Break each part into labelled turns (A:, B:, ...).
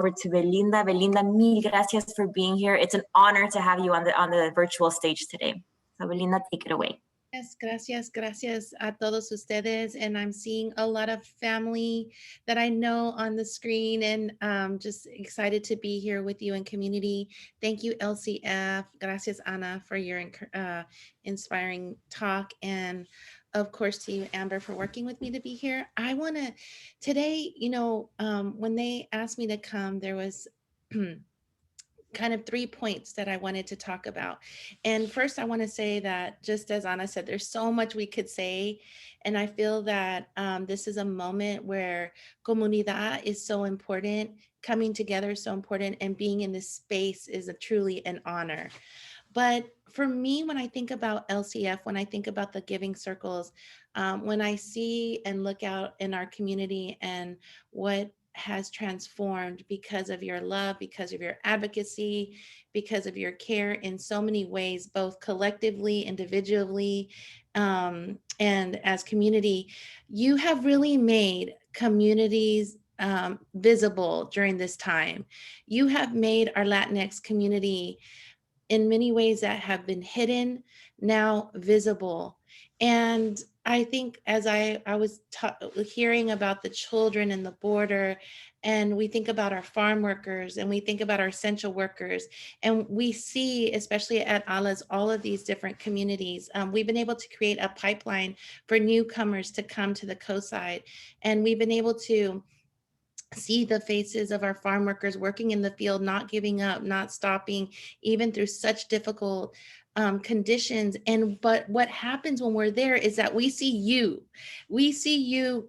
A: over to Belinda. Belinda, mil gracias for being here. It's an honor to have you on the virtual stage today. So Belinda, take it away.
B: Yes, gracias a todos ustedes. And I'm seeing a lot of family that I know on the screen, and just excited to be here with you in community. Thank you, LCF. Gracias, Ana, for your inspiring talk. And of course, to you, Amber, for working with me to be here. I want to, today, when they asked me to come, there was kind of 3 points that I wanted to talk about. And first, I want to say that, just as Anna said, there's so much we could say. And I feel that this is a moment where comunidad is so important, coming together is so important, and being in this space is truly an honor. But for me, when I think about LCF, when I think about the giving circles, when I see and look out in our community and what has transformed because of your love, because of your advocacy, because of your care in so many ways, both collectively, individually, and as community, you have really made communities visible during this time. You have made our Latinx community in many ways that have been hidden, now visible. And I think as I was hearing about the children and the border, and we think about our farm workers and we think about our essential workers, and we see, especially at ALA's, all of these different communities, we've been able to create a pipeline for newcomers to come to the coastside. And we've been able to see the faces of our farm workers working in the field, not giving up, not stopping, even through such difficult conditions. But what happens when we're there is that we see you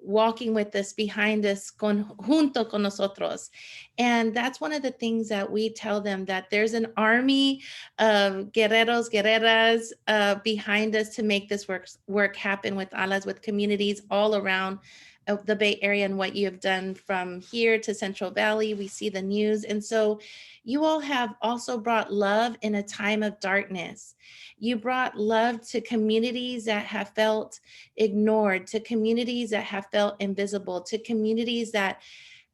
B: walking with us, behind us, junto con nosotros. And that's one of the things that we tell them, that there's an army of guerreros, guerreras behind us to make this work happen with ALAs, with communities all around of the Bay Area, and what you have done from here to Central Valley. We see the news. And so you all have also brought love in a time of darkness. You brought love to communities that have felt ignored, to communities that have felt invisible, to communities that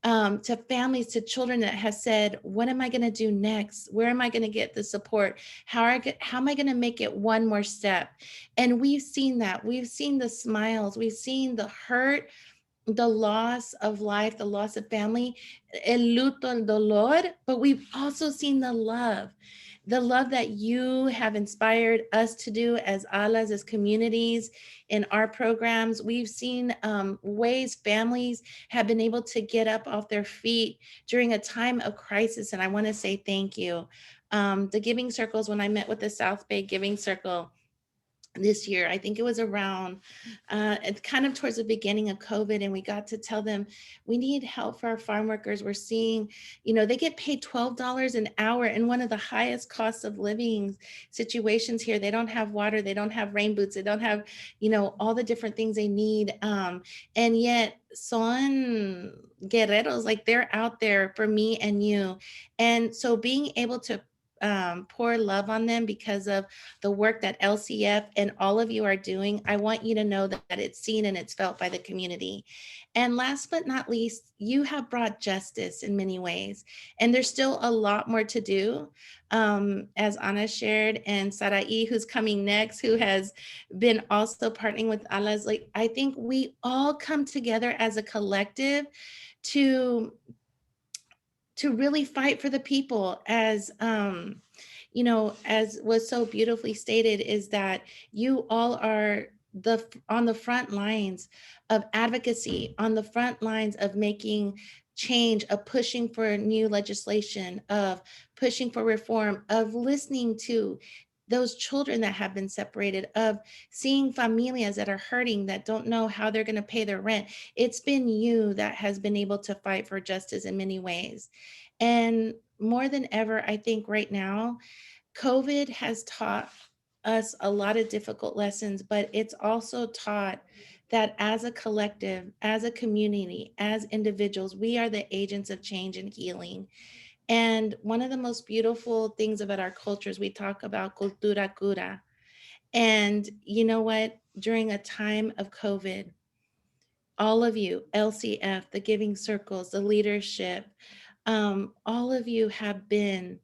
B: to families, to children that have said, what am I going to do next? Where am I going to get the support? How am I going to make it one more step? And we've seen that. We've seen the smiles. We've seen the hurt, the loss of life, the loss of family, el luto, el dolor, but we've also seen the love that you have inspired us to do as ALAs, as communities in our programs. We've seen ways families have been able to get up off their feet during a time of crisis. And I want to say thank you. The Giving Circles, when I met with the South Bay Giving Circle this year, I think it was around kind of towards the beginning of COVID, and we got to tell them we need help for our farm workers. We're seeing, they get paid $12 an hour in one of the highest cost of living situations here. They don't have water, they don't have rain boots, they don't have, all the different things they need. And yet son guerreros, like they're out there for me and you. And so being able to pour love on them because of the work that LCF and all of you are doing, I want you to know that it's seen and it's felt by the community. And last but not least, you have brought justice in many ways, and there's still a lot more to do. As Ana shared, and Sarai, who's coming next, who has been also partnering with ALAs, like I think we all come together as a collective to really fight for the people. As as was so beautifully stated, is that you all are on the front lines of advocacy, on the front lines of making change, of pushing for new legislation, of pushing for reform, of listening to those children that have been separated, of seeing familias that are hurting, that don't know how they're going to pay their rent. It's been you that has been able to fight for justice in many ways. And more than ever, I think right now, COVID has taught us a lot of difficult lessons, but it's also taught that as a collective, as a community, as individuals, we are the agents of change and healing. And one of the most beautiful things about our cultures, we talk about cultura cura. And you know what? During a time of COVID, all of you, LCF, the Giving Circles, the leadership, All of you have been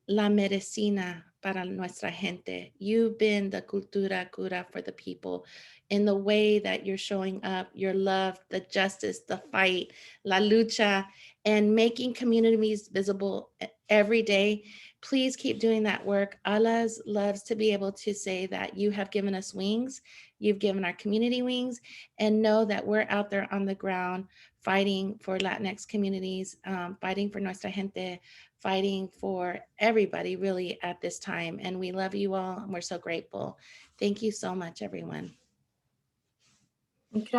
B: la medicina para nuestra gente. You've been the cultura cura for the people in the way that you're showing up, your love, the justice, the fight, la lucha, and making communities visible every day. Please keep doing that work. Alas loves to be able to say that you have given us wings, you've given our community wings, and know that we're out there on the ground fighting for Latinx communities, fighting for nuestra gente, fighting for everybody really at this time. And we love you all and we're so grateful. Thank you so much, everyone.
A: Gracias.